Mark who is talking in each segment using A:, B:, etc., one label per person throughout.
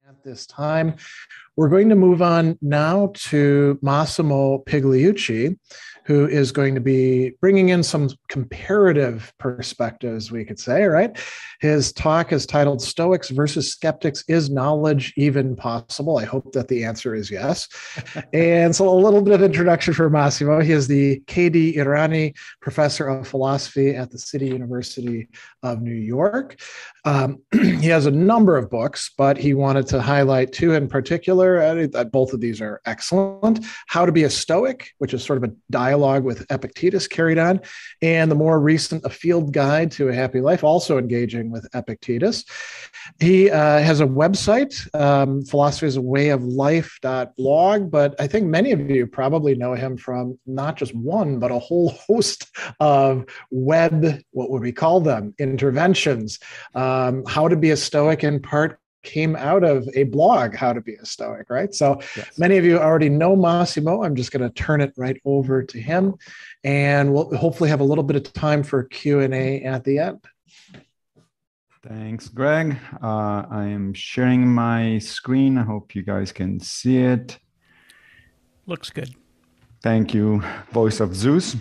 A: At this time, we're going to move on now to Massimo Pigliucci, who is going to be bringing in some comparative perspectives, we could say, right? His talk is titled Stoics versus Skeptics. Is Knowledge Even Possible? I hope that the answer is yes. And so a little bit of introduction for Massimo. He is the K.D. Irani Professor of Philosophy at the City University of New York. He has a number of books, but he wanted to highlight two in particular. Both of these are excellent. How to Be a Stoic, which is sort of a dialogue with Epictetus carried on, and the more recent A Field Guide to a Happy Life, also engaging with Epictetus. He has a website, philosophy is a way of life.blog, but I think many of you probably know him from not just one, but a whole host of web, what would we call them, interventions. How to Be a Stoic in part came out of a blog, How to Be a Stoic, right? So yes. Many of you already know Massimo. I'm just going to turn it right over to him, and we'll hopefully have a little bit of time for Q&A at the end.
B: Thanks, Greg. I am sharing my screen. I hope you guys can see it.
C: Looks good.
B: Thank you, Voice of Zeus.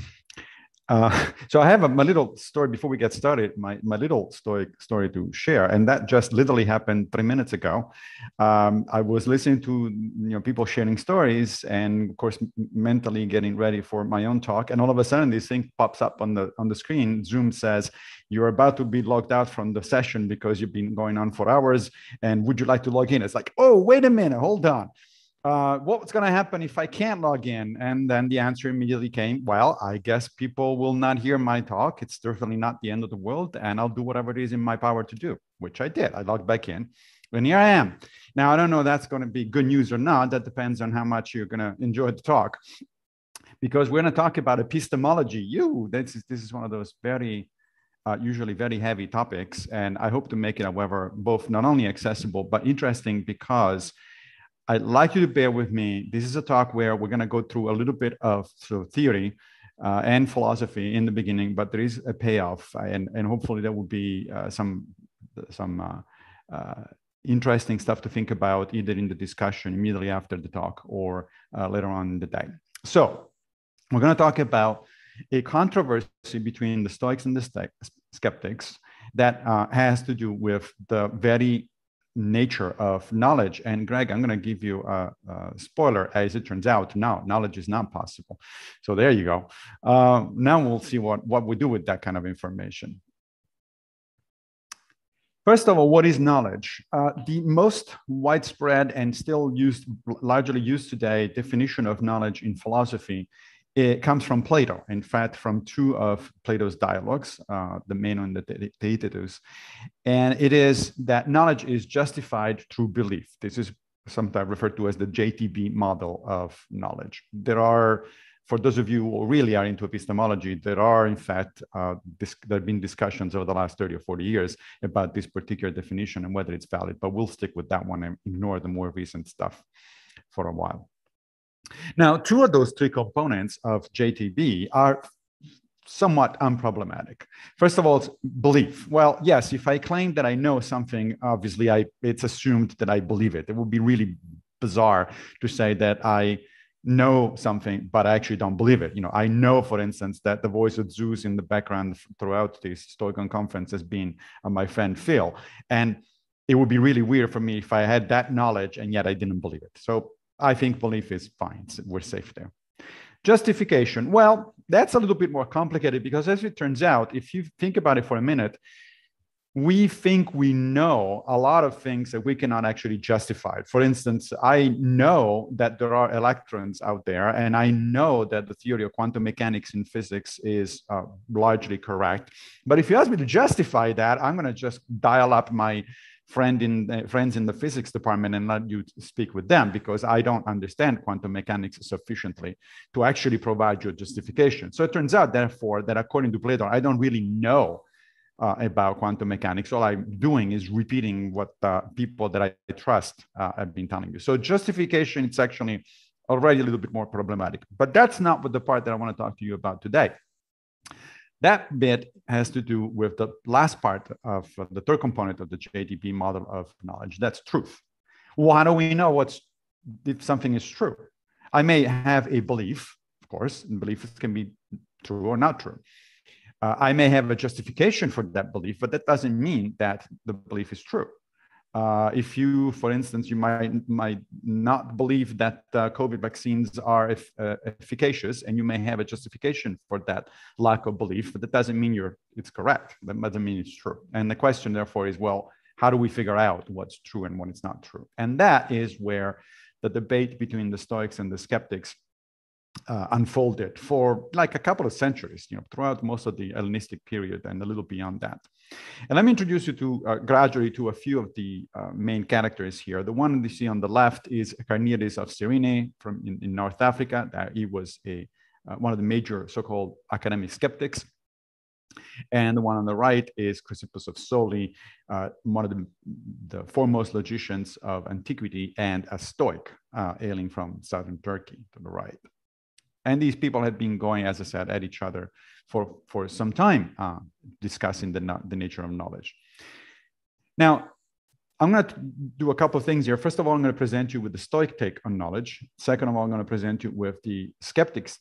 B: So I have my little story before we get started, my little story to share, and that just literally happened 3 minutes ago. I was listening to people sharing stories, and of course mentally getting ready for my own talk, and all of a sudden this thing pops up on the screen. Zoom says you're about to be logged out from the session because you've been going on for hours, and would you like to log in? It's like, oh, wait a minute, hold on. What's going to happen if I can't log in? And then the answer immediately came, well, I guess people will not hear my talk. It's certainly not the end of the world, and I'll do whatever it is in my power to do, which I did. I logged back in, and here I am. Now, I don't know if that's going to be good news or not. That depends on how much you're going to enjoy the talk, because we're going to talk about epistemology. This is one of those very usually very heavy topics, and I hope to make it, however, both not only accessible but interesting, because I'd like you to bear with me. This is a talk where we're going to go through a little bit of theory and philosophy in the beginning, but there is a payoff, and hopefully there will be some interesting stuff to think about either in the discussion immediately after the talk or later on in the day. So we're going to talk about a controversy between the Stoics and the skeptics that has to do with the very nature of knowledge. And Greg, I'm going to give you a spoiler. As it turns out, now knowledge is not possible. So there you go. Now we'll see what we do with that kind of information. First of all, what is knowledge? The most widespread and still largely used today definition of knowledge in philosophy, it comes from Plato. In fact, from two of Plato's dialogues, the Meno and the Theaetetus. And it is that knowledge is justified through belief. This is sometimes referred to as the JTB model of knowledge. There are, for those of you who really are into epistemology, there are, in fact, there have been discussions over the last 30 or 40 years about this particular definition and whether it's valid, but we'll stick with that one and ignore the more recent stuff for a while. Now, two of those three components of JTB are somewhat unproblematic. First of all, it's belief. Well, yes, if I claim that I know something, obviously it's assumed that I believe it. It would be really bizarre to say that I know something, but I actually don't believe it. I know, for instance, that the voice of Zeus in the background throughout this Stoic conference has been my friend Phil. And it would be really weird for me if I had that knowledge and yet I didn't believe it. So I think belief is fine. We're safe there. Justification. Well, that's a little bit more complicated because, as it turns out, if you think about it for a minute, we think we know a lot of things that we cannot actually justify. For instance, I know that there are electrons out there, and I know that the theory of quantum mechanics in physics is largely correct. But if you ask me to justify that, I'm going to just dial up my friends in the physics department and let you speak with them, because I don't understand quantum mechanics sufficiently to actually provide you a justification. So it turns out, therefore, that according to Plato, I don't really know about quantum mechanics. All I'm doing is repeating what people that I trust have been telling you. So justification, it's actually already a little bit more problematic. But that's not what the part that I want to talk to you about today. That bit has to do with the last part of the third component of the JTB model of knowledge. That's truth. Well, how do we know if something is true? I may have a belief, of course, and beliefs can be true or not true. I may have a justification for that belief, but that doesn't mean that the belief is true. If you, for instance, you might not believe that COVID vaccines are efficacious, and you may have a justification for that lack of belief, but that doesn't mean it's correct. That doesn't mean it's true. And the question, therefore, is, well, how do we figure out what's true and what is not true? And that is where the debate between the Stoics and the skeptics unfolded for like a couple of centuries, throughout most of the Hellenistic period and a little beyond that. And let me introduce you gradually to a few of the main characters here. The one you see on the left is Carneades of Cyrene in North Africa. He was one of the major so-called academic skeptics. And the one on the right is Chrysippus of Soli, one of the foremost logicians of antiquity and a Stoic hailing from southern Turkey to the right. And these people had been going, as I said, at each other for some time, discussing the nature of knowledge. Now, I'm going to do a couple of things here. First of all, I'm going to present you with the Stoic take on knowledge. Second of all, I'm going to present you with the skeptic's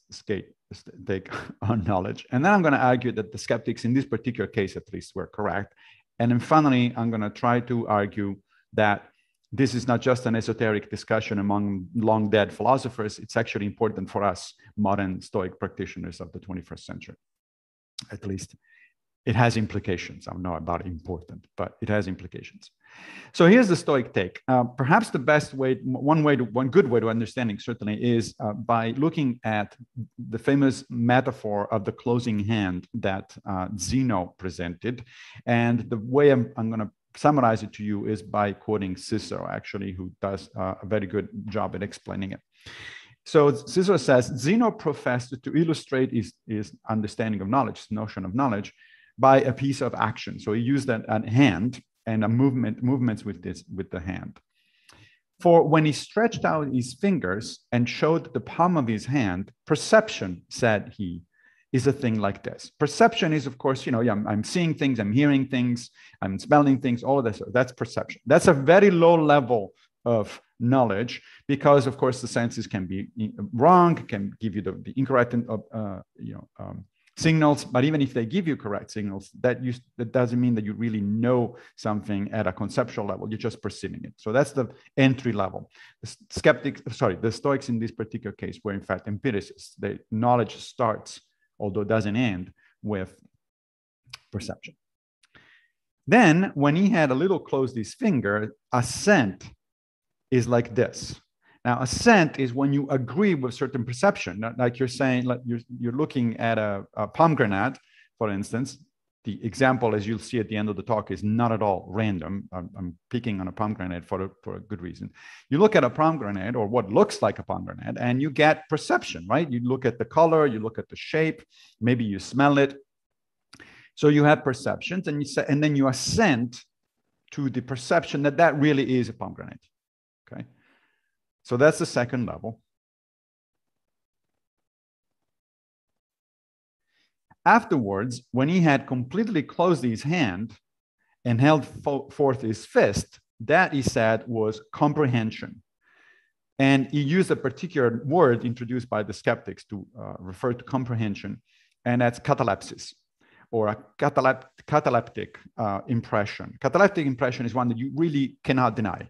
B: take on knowledge. And then I'm going to argue that the skeptics, in this particular case at least, were correct. And then finally, I'm going to try to argue that this is not just an esoteric discussion among long dead philosophers. It's actually important for us modern Stoic practitioners of the 21st century. At least it has implications. I don't know about important, but it has implications. So here's the Stoic take. Perhaps the best way, one good way to understanding certainly is by looking at the famous metaphor of the closing hand that Zeno presented. And the way I'm going to summarize it to you is by quoting Cicero, actually, who does a very good job at explaining it. So Cicero says, Zeno professed to illustrate his understanding of knowledge, his notion of knowledge, by a piece of action. So he used a hand and a movements with the hand. For when he stretched out his fingers and showed the palm of his hand, perception, said he, is a thing like this. Perception is, of course, I'm seeing things, I'm hearing things, I'm smelling things, all of this. That's perception. That's a very low level of knowledge because, of course, the senses can be wrong, can give you the incorrect signals. But even if they give you correct signals, that doesn't mean that you really know something at a conceptual level. You're just perceiving it. So that's the entry level. The Stoics in this particular case were in fact empiricists. The knowledge starts, although it doesn't end, with perception. Then, when he had a little closed his finger, assent is like this. Now, assent is when you agree with certain perception. Like you're saying, like you're looking at a pomegranate, for instance. The example, as you'll see at the end of the talk, is not at all random. I'm picking on a pomegranate for a good reason. You look at a pomegranate, or what looks like a pomegranate, and you get perception, right? You look at the color, you look at the shape, maybe you smell it. So you have perceptions, and then you assent to the perception that really is a pomegranate. Okay, so that's the second level. Afterwards, when he had completely closed his hand and held forth his fist, that he said was comprehension. And he used a particular word introduced by the skeptics to refer to comprehension, and that's catalepsis, or a cataleptic impression. Cataleptic impression is one that you really cannot deny.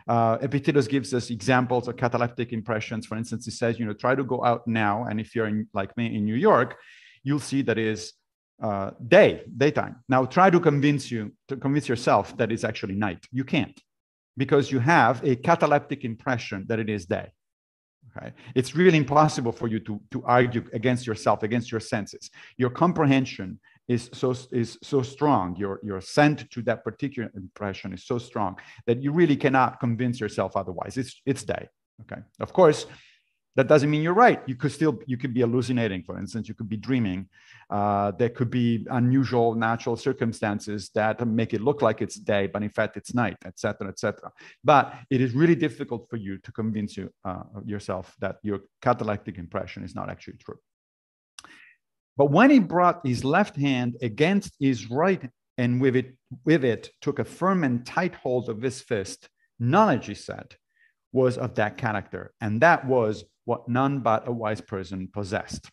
B: Epictetus gives us examples of cataleptic impressions. For instance, he says, try to go out now, and if you're like me in New York, you'll see that is daytime. Now try to convince yourself that it's actually night. You can't, because you have a cataleptic impression that it is day. Okay, it's really impossible for you to argue against yourself, against your senses. Your comprehension is so strong. Your assent to that particular impression is so strong that you really cannot convince yourself otherwise. It's day. Okay, of course. That doesn't mean you're right. You could be hallucinating, for instance. You could be dreaming. There could be unusual natural circumstances that make it look like it's day, but in fact it's night, etc., etc. But it is really difficult for you to convince yourself that your cataleptic impression is not actually true. But when he brought his left hand against his right, and with it took a firm and tight hold of his fist, knowledge, he said, was of that character. And that was what none but a wise person possessed.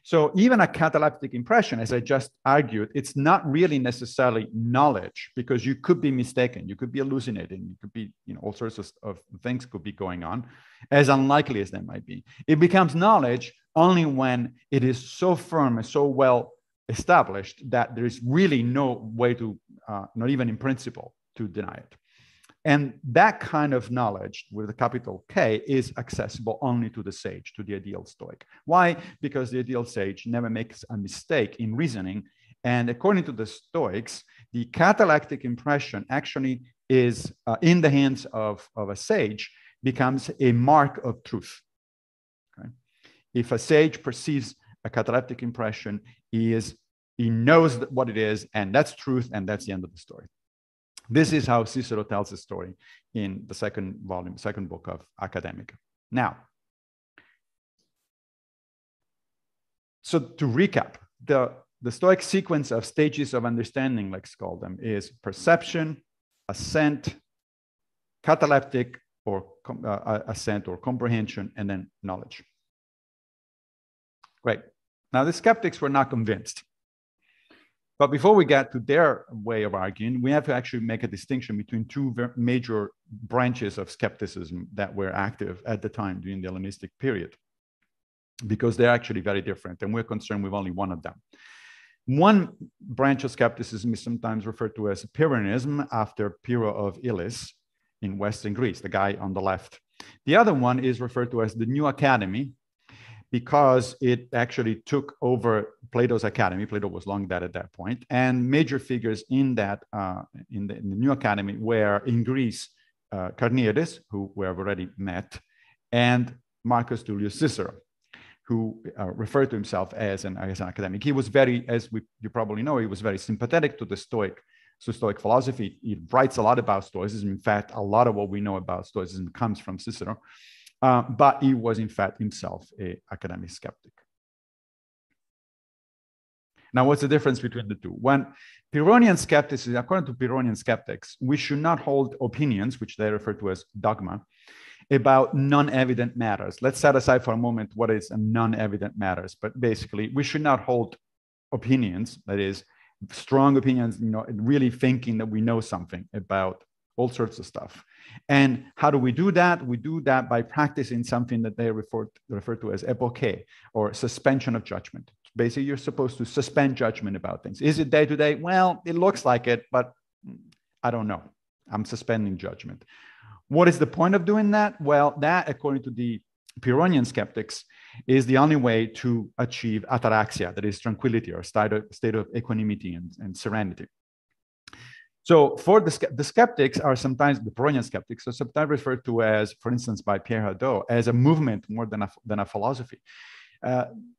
B: So even a cataleptic impression, as I just argued, it's not really necessarily knowledge, because you could be mistaken, you could be hallucinating, you could be, all sorts of things could be going on, as unlikely as they might be. It becomes knowledge only when it is so firm and so well established that there is really no way to, not even in principle, to deny it. And that kind of knowledge with a capital K is accessible only to the sage, to the ideal Stoic. Why? Because the ideal sage never makes a mistake in reasoning. And according to the Stoics, the catalectic impression actually is, in the hands of a sage, becomes a mark of truth. Okay? If a sage perceives a cataleptic impression, he knows what it is, and that's truth, and that's the end of the story. This is how Cicero tells the story in the second book of Academica. Now, so to recap, the Stoic sequence of stages of understanding, let's call them, is perception, assent, cataleptic or assent or comprehension, and then knowledge. Great. Now the skeptics were not convinced. But before we get to their way of arguing, we have to actually make a distinction between two major branches of skepticism that were active at the time during the Hellenistic period, because they're actually very different, and we're concerned with only one of them. One branch of skepticism is sometimes referred to as Pyrrhonism, after Pyrrho of Elis in Western Greece, the guy on the left. The other one is referred to as the New Academy, because it actually took over Plato's Academy. Plato was long dead at that point, and major figures in that in the New Academy were in Greece Carneades, who we have already met, and Marcus Tullius Cicero, who referred to himself as an academic. He was very, you probably know, he was very sympathetic to the Stoic philosophy. He writes a lot about Stoicism. In fact, a lot of what we know about Stoicism comes from Cicero. But he was, in fact, himself an academic skeptic. Now, what's the difference between the two? When Pyrrhonian skepticism, according to Pyrrhonian skeptics, we should not hold opinions, which they refer to as dogma, about non-evident matters. Let's set aside for a moment what is a non-evident matters. But basically, we should not hold opinions, that is, strong opinions, really thinking that we know something about all sorts of stuff. And how do we do that? We do that by practicing something that they refer to as epoche, or suspension of judgment. Basically, you're supposed to suspend judgment about things. Is it day to day? Well, it looks like it, but I don't know. I'm suspending judgment. What is the point of doing that? Well, that, according to the Pyrrhonian skeptics, is the only way to achieve ataraxia, that is tranquility, or state of equanimity and serenity. So for the skeptics are sometimes, the Pyrrhonian skeptics are sometimes referred to as, for instance, by Pierre Hadot, as a movement more than a philosophy.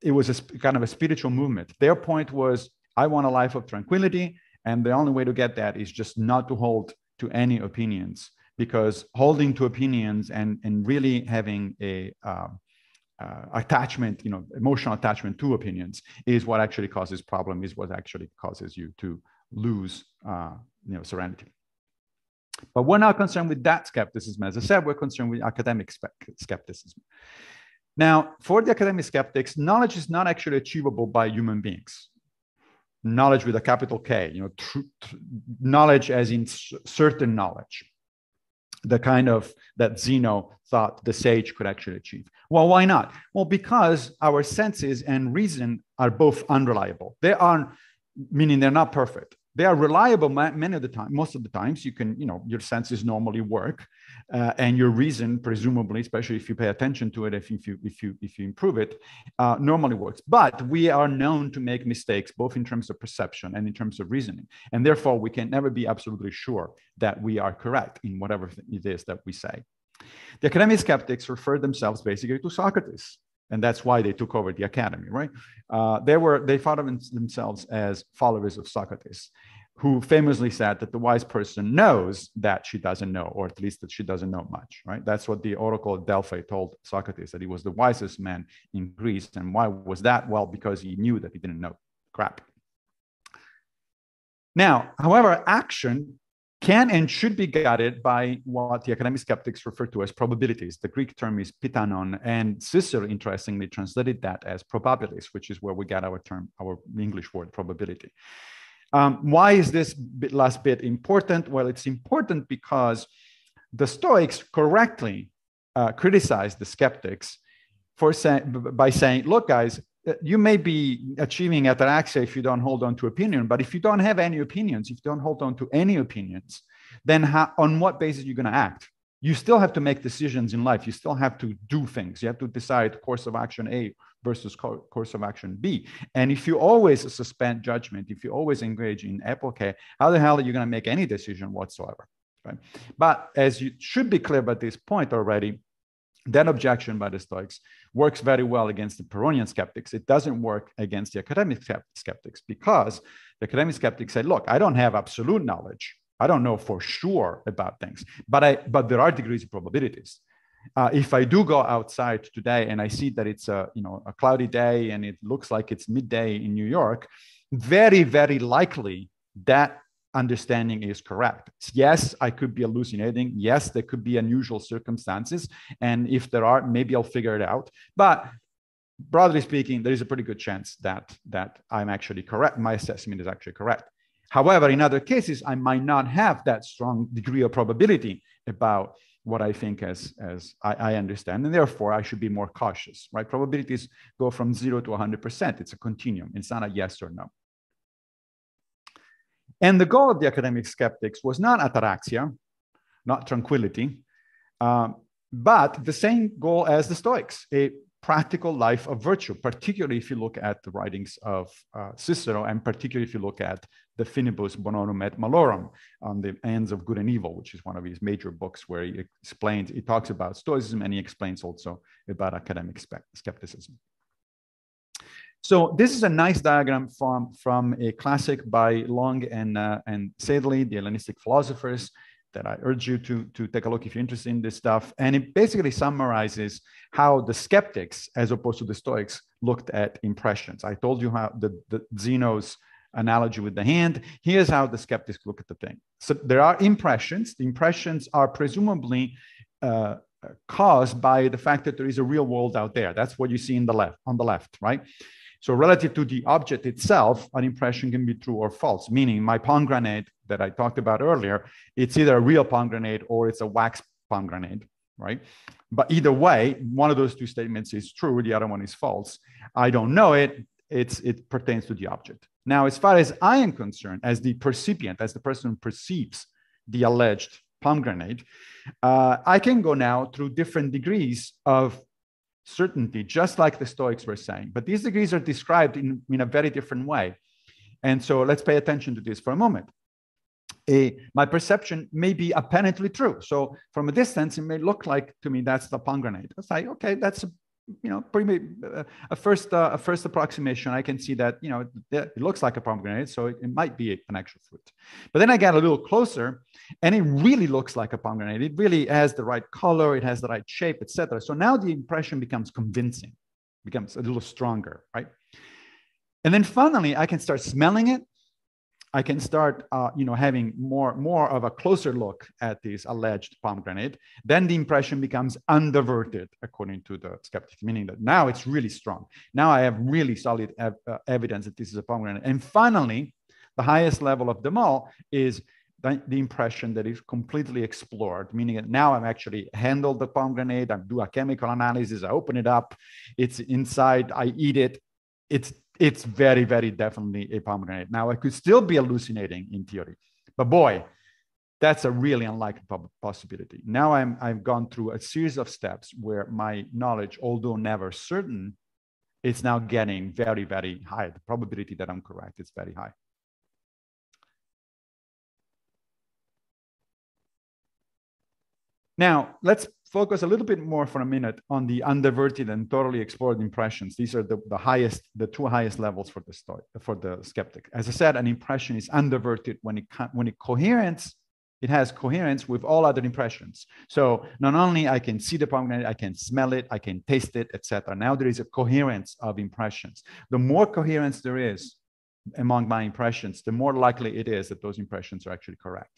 B: It was a kind of a spiritual movement. Their point was, I want a life of tranquility, and the only way to get that is just not to hold to any opinions, because holding to opinions and really having a attachment, emotional attachment to opinions is what actually causes problem, is what actually causes you to lose serenity. But we're not concerned with that skepticism. As I said, we're concerned with academic skepticism. Now, for the academic skeptics, knowledge is not actually achievable by human beings. Knowledge with a capital K, knowledge as in certain knowledge, the kind of that Zeno thought the sage could actually achieve. Well, why not? Well, because our senses and reason are both unreliable. They aren't, meaning they're not perfect. They are reliable many of the time. Most of the times, you can, your senses normally work, and your reason, presumably, especially if you pay attention to it, if you improve it, normally works. But we are known to make mistakes, both in terms of perception and in terms of reasoning, and therefore we can never be absolutely sure that we are correct in whatever it is that we say. The academic skeptics refer themselves basically to Socrates. And that's why they took over the academy, right? They thought of themselves as followers of Socrates, who famously said that the wise person knows that she doesn't know, or at least that she doesn't know much, right? That's what the oracle of Delphi told Socrates, that he was the wisest man in Greece. And why was that? Well, because he knew that he didn't know crap. Now, however, action can and should be guided by what the academic skeptics refer to as probabilities. The Greek term is pitanon, and Cicero interestingly translated that as probabilities, which is where we got our term, our English word probability. Why is this last bit important? Well, it's important because the Stoics correctly criticized the skeptics by saying, look, guys, you may be achieving ataraxia if you don't hold on to opinion, but if you don't have any opinions, if you don't hold on to any opinions, then on what basis are you going to act? You still have to make decisions in life. You still have to do things. You have to decide course of action A versus course of action B. And if you always suspend judgment, if you always engage in epoche, how the hell are you going to make any decision whatsoever? Right? But as you should be clear by this point already, that objection by the Stoics works very well against the Pyrrhonian skeptics. It doesn't work against the academic skeptics, because the academic skeptics say, look, I don't have absolute knowledge. I don't know for sure about things, but there are degrees of probabilities. If I do go outside today and I see that it's a cloudy day and it looks like it's midday in New York, very, very likely that understanding is correct. Yes, I could be hallucinating. Yes, there could be unusual circumstances. And if there are, maybe I'll figure it out. But broadly speaking, there is a pretty good chance that I'm actually correct. My assessment is actually correct. However, in other cases, I might not have that strong degree of probability about what I think as I understand. And therefore, I should be more cautious, right? Probabilities go from 0 to 100%. It's a continuum. It's not a yes or no. And the goal of the academic skeptics was not ataraxia, not tranquility, but the same goal as the Stoics, a practical life of virtue, particularly if you look at the writings of Cicero, and particularly if you look at the Finibus Bonorum et Malorum on the ends of good and evil, which is one of his major books where he talks about Stoicism, and he explains also about academic skepticism. So this is a nice diagram from a classic by Long and Sedley, the Hellenistic philosophers, that I urge you to take a look if you're interested in this stuff. And it basically summarizes how the skeptics, as opposed to the Stoics, looked at impressions. I told you how the Zeno's analogy with the hand. Here's how the skeptics look at the thing. So there are impressions. The impressions are presumably caused by the fact that there is a real world out there. That's what you see on the left, right? So relative to the object itself, an impression can be true or false, meaning my pomegranate that I talked about earlier, it's either a real pomegranate or it's a wax pomegranate, right? But either way, one of those two statements is true, the other one is false. I don't know it, it pertains to the object. Now, as far as I am concerned, as the percipient, as the person who perceives the alleged pomegranate, I can go now through different degrees of certainty, just like the Stoics were saying. But these degrees are described in a very different way. And so let's pay attention to this for a moment. My perception may be apparently true. So from a distance, it may look like to me that's the pomegranate. It's like, okay, that's a first approximation. I can see that it looks like a pomegranate, so it might be an actual fruit. But then I get a little closer, and it really looks like a pomegranate. It really has the right color, it has the right shape, etc. So now the impression becomes convincing, becomes a little stronger, right? And then finally, I can start smelling it. I can start, having more of a closer look at this alleged pomegranate. Then the impression becomes underverted, according to the skeptics, meaning that now it's really strong. Now I have really solid evidence that this is a pomegranate. And finally, the highest level of them all is the impression that is completely explored, meaning that now I'm actually handled the pomegranate, I do a chemical analysis, I open it up, it's inside, I eat it, it's very, very definitely a pomegranate. Now, I could still be hallucinating in theory, but boy, that's a really unlikely possibility. Now I've gone through a series of steps where my knowledge, although never certain, it's now getting very, very high. The probability that I'm correct is very high. Now, let's focus a little bit more for a minute on the underverted and thoroughly explored impressions. These are the two highest levels for the skeptic. As I said, an impression is underverted when it has coherence with all other impressions. So not only I can see the pomegranate, I can smell it, I can taste it, etc. Now there is a coherence of impressions. The more coherence there is among my impressions, the more likely it is that those impressions are actually correct.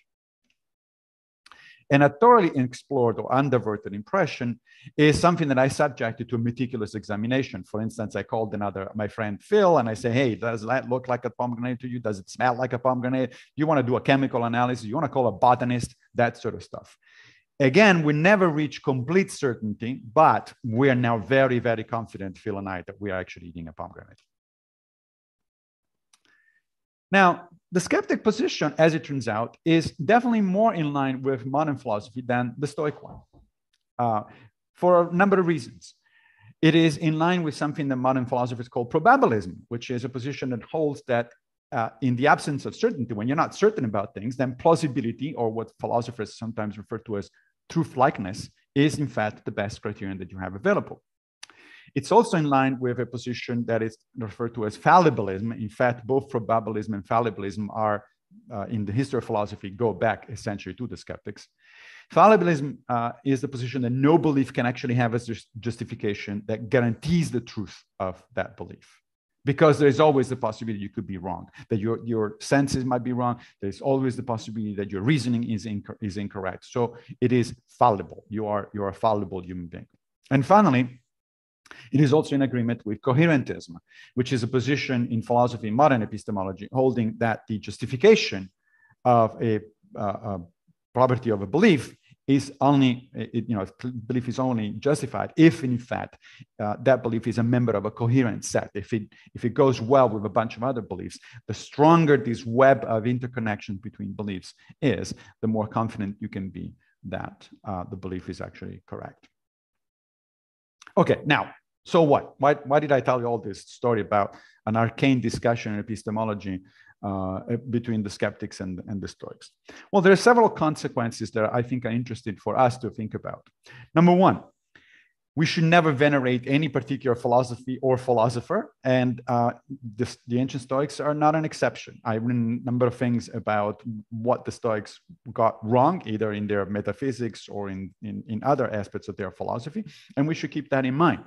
B: And a thoroughly explored or underverted impression is something that I subjected to a meticulous examination. For instance, I called my friend Phil, and I say, hey, does that look like a pomegranate to you? Does it smell like a pomegranate? Do you want to do a chemical analysis? You want to call a botanist? That sort of stuff. Again, we never reach complete certainty, but we are now very, very confident, Phil and I, that we are actually eating a pomegranate. Now, the skeptic position, as it turns out, is definitely more in line with modern philosophy than the Stoic one, for a number of reasons. It is in line with something that modern philosophers call probabilism, which is a position that holds that in the absence of certainty, when you're not certain about things, then plausibility, or what philosophers sometimes refer to as truth-likeness, is in fact the best criterion that you have available. It's also in line with a position that is referred to as fallibilism. In fact, both probabilism and fallibilism are, in the history of philosophy, go back essentially to the skeptics. Fallibilism is the position that no belief can actually have as justification that guarantees the truth of that belief. Because there's always the possibility you could be wrong, that your senses might be wrong. There's always the possibility that your reasoning is incorrect. So it is fallible. You are a fallible human being. And finally, it is also in agreement with coherentism, which is a position in philosophy, modern epistemology, holding that the justification of a property of a belief is only, belief is only justified if, in fact, that belief is a member of a coherent set. If it goes well with a bunch of other beliefs, the stronger this web of interconnection between beliefs is, the more confident you can be that the belief is actually correct. Okay, now, so what? Why did I tell you all this story about an arcane discussion in epistemology between the skeptics and the Stoics? Well, there are several consequences that I think are interesting for us to think about. Number one, we should never venerate any particular philosophy or philosopher, and the ancient Stoics are not an exception. I've written a number of things about what the Stoics got wrong, either in their metaphysics or in other aspects of their philosophy, and we should keep that in mind.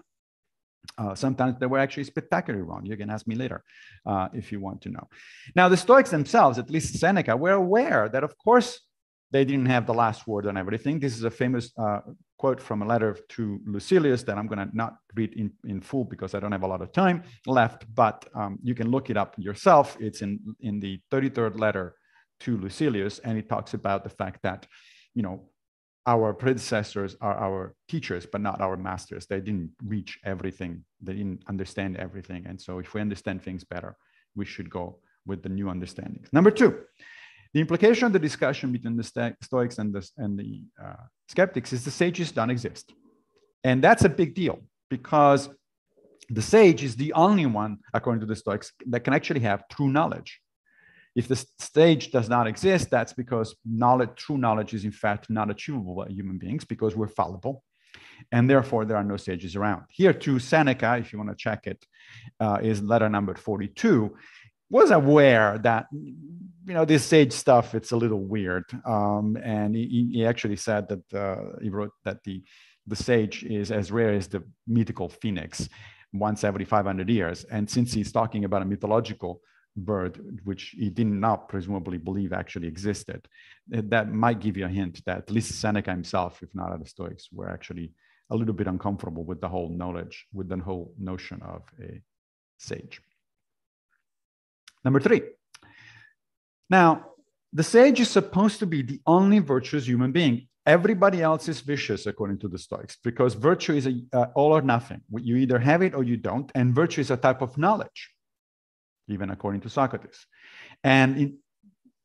B: Sometimes they were actually spectacularly wrong. You can ask me later if you want to know. Now, the Stoics themselves, at least Seneca, were aware that, of course, they didn't have the last word on everything. This is a famous quote from a letter to Lucilius that I'm going to not read in full because I don't have a lot of time left, but you can look it up yourself. It's in the 33rd letter to Lucilius, and it talks about the fact that, our predecessors are our teachers, but not our masters. They didn't reach everything. They didn't understand everything. And so if we understand things better, we should go with the new understandings. Number two, the implication of the discussion between the Stoics and the skeptics is the sages don't exist. And that's a big deal because the sage is the only one, according to the Stoics, that can actually have true knowledge. If the sage does not exist, that's because true knowledge is in fact not achievable by human beings because we're fallible, and therefore there are no sages around. Here too, Seneca, if you want to check it, is letter number 42, was aware that, this sage stuff, it's a little weird. And he actually said that he wrote that the sage is as rare as the mythical phoenix, once every 500 years. And since he's talking about a mythological bird, which he did not presumably believe actually existed, that might give you a hint that at least Seneca himself, if not other Stoics, were actually a little bit uncomfortable with the whole knowledge, with the whole notion of a sage. Number three. Now, the sage is supposed to be the only virtuous human being. Everybody else is vicious, according to the Stoics, because virtue is all or nothing. You either have it or you don't, and virtue is a type of knowledge, even according to Socrates. And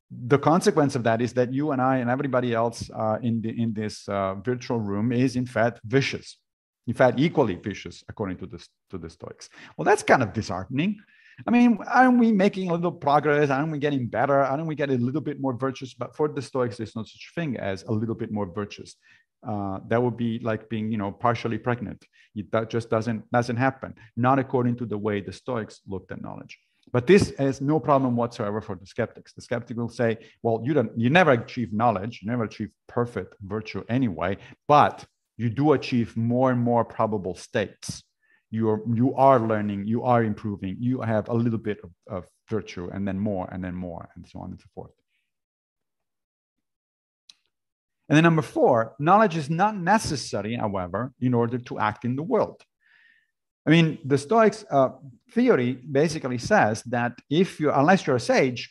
B: the consequence of that is that you and I and everybody else in this virtual room is in fact vicious, in fact equally vicious, according to the Stoics. Well, that's kind of disheartening. I mean, aren't we making a little progress? Aren't we getting better? Aren't we getting a little bit more virtuous? But for the Stoics, there's no such thing as a little bit more virtuous. That would be like being, partially pregnant. That just doesn't happen. Not according to the way the Stoics looked at knowledge. But this has no problem whatsoever for the skeptics. The skeptic will say, well, you never achieve knowledge, you never achieve perfect virtue anyway, but you do achieve more and more probable states. You are learning, you are improving, you have a little bit of virtue, and then more, and so on and so forth. And then number four, knowledge is not necessary, however, in order to act in the world. I mean, the Stoics theory basically says that unless you're a sage,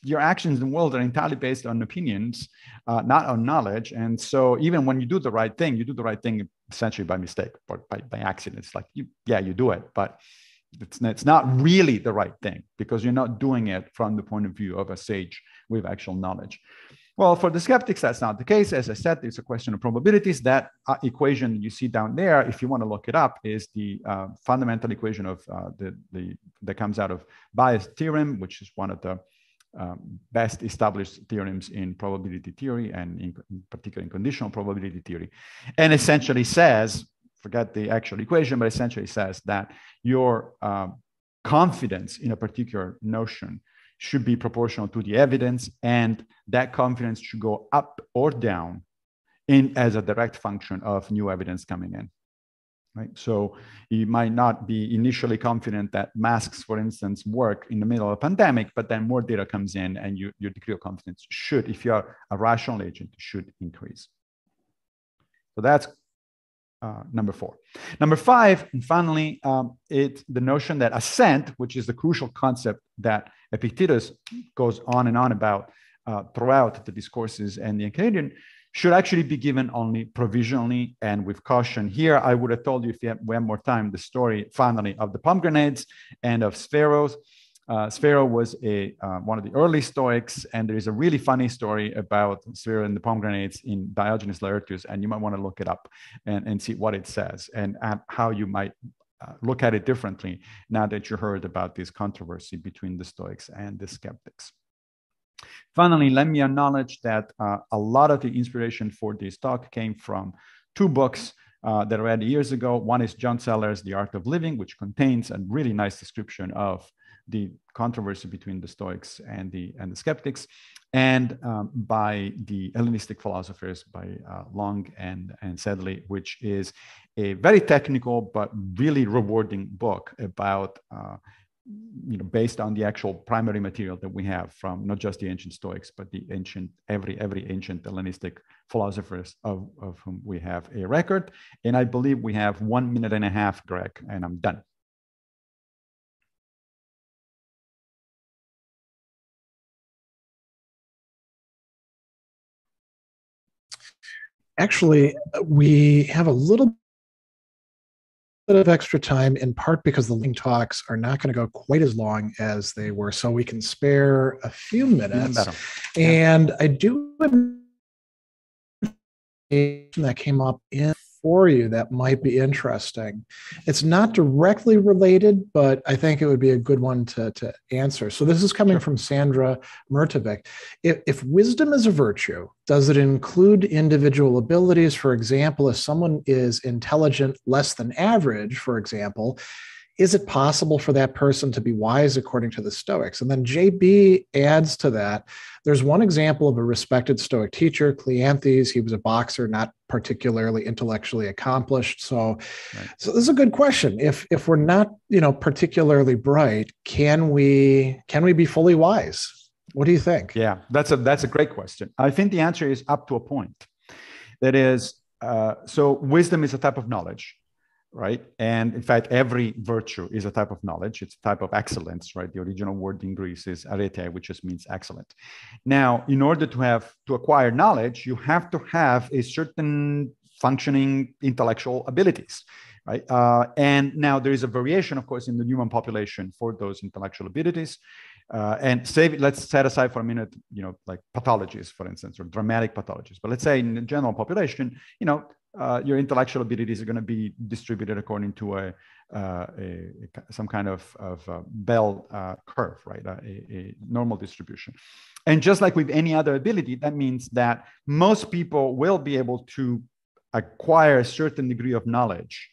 B: your actions in the world are entirely based on opinions, not on knowledge. And so even when you do the right thing, you do the right thing essentially by mistake or by accident. It's like, you do it, but it's not really the right thing because you're not doing it from the point of view of a sage with actual knowledge. Well, for the skeptics, that's not the case. As I said, it's a question of probabilities. That equation you see down there, if you want to look it up, is the fundamental equation of that comes out of Bayes' theorem, which is one of the best established theorems in probability theory and in particular in conditional probability theory, and essentially says, forget the actual equation, but essentially says that your confidence in a particular notion should be proportional to the evidence, and that confidence should go up or down as a direct function of new evidence coming in, right? So you might not be initially confident that masks, for instance, work in the middle of a pandemic, but then more data comes in and your degree of confidence should, if you are a rational agent, should increase. So that's number four. Number five, and finally, it's the notion that assent, which is the crucial concept that Epictetus goes on and on about throughout the discourses and the Enchiridion, should actually be given only provisionally and with caution. Here, I would have told you, if we had more time, the story finally of the pomegranates and of Spheros. Sphero was one of the early Stoics, and there is a really funny story about Sphero and the pomegranates in Diogenes Laertius, and you might want to look it up and see what it says and how you might look at it differently now that you heard about this controversy between the Stoics and the skeptics. Finally, let me acknowledge that a lot of the inspiration for this talk came from two books that I read years ago. One is John Seller's The Art of Living, which contains a really nice description of the controversy between the Stoics and the skeptics, and by the Hellenistic philosophers by Long and Sedley, which is a very technical but really rewarding book about based on the actual primary material that we have from not just the ancient Stoics, but the ancient every ancient Hellenistic philosophers of whom we have a record. And I believe we have 1.5 minutes, Greg, and I'm done.
A: Actually, we have a little bit of extra time, in part because the lightning talks are not going to go quite as long as they were, so we can spare a few minutes. And I do that came up for you that might be interesting. It's not directly related, but I think it would be a good one to answer. So this is coming from Sandra Mertovic. If wisdom is a virtue, does it include individual abilities? For example, if someone is intelligent less than average, for example, is it possible for that person to be wise according to the Stoics? And then JB adds to that, there's one example of a respected Stoic teacher, Cleanthes. He was a boxer, not particularly intellectually accomplished. So this is a good question. If we're not, particularly bright, can we be fully wise? What do you think?
B: Yeah, that's a great question. I think the answer is up to a point. That is, so wisdom is a type of knowledge, right? And in fact, every virtue is a type of knowledge. It's a type of excellence, right? The original word in Greece is arete, which just means excellent. Now, in order to acquire knowledge, you have to have a certain functioning intellectual abilities, right? And now there is a variation, of course, in the human population for those intellectual abilities. Let's set aside for a minute, like pathologies, for instance, or dramatic pathologies. But let's say in the general population, your intellectual abilities are going to be distributed according to some kind of bell curve, right? A normal distribution. And just like with any other ability, that means that most people will be able to acquire a certain degree of knowledge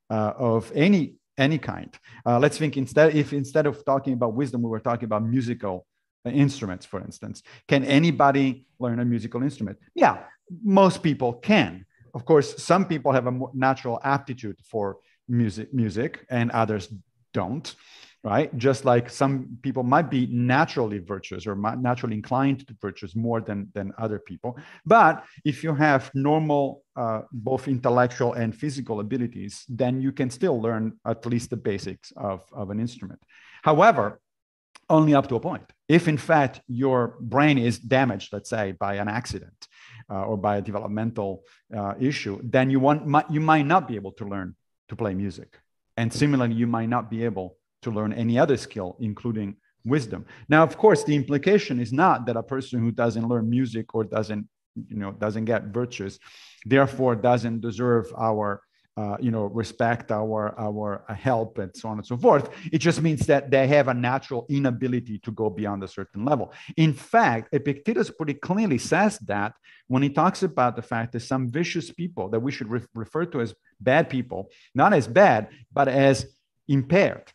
B: of any kind. Let's think instead of talking about wisdom, we were talking about musical instruments, for instance. Can anybody learn a musical instrument? Yeah, most people can. Of course, some people have a more natural aptitude for music and others don't. right? Just like some people might be naturally virtuous or naturally inclined to virtues more than other people. But if you have normal, both intellectual and physical abilities, then you can still learn at least the basics of an instrument. However, only up to a point. If in fact your brain is damaged, let's say by an accident or by a developmental issue, then you might not be able to learn to play music. And similarly, you might not be able to learn any other skill, including wisdom. Now, of course, the implication is not that a person who doesn't learn music or doesn't get virtues, therefore doesn't deserve our respect, our help, and so on and so forth. It just means that they have a natural inability to go beyond a certain level. In fact, Epictetus pretty clearly says that when he talks about the fact that some vicious people that we should refer to as bad people, not as bad, but as impaired.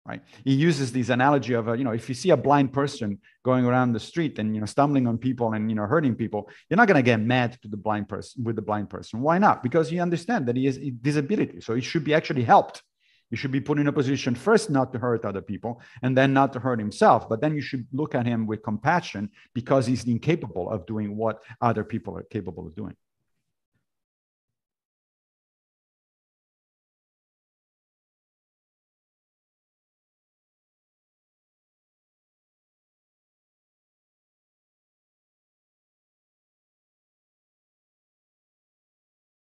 B: Right? He uses this analogy of, if you see a blind person going around the street and, stumbling on people and, hurting people, you're not going to get mad to the blind person. Why not? Because you understand that he has a disability. So he should be actually helped. You should be put in a position first not to hurt other people and then not to hurt himself. But then you should look at him with compassion because he's incapable of doing what other people are capable of doing.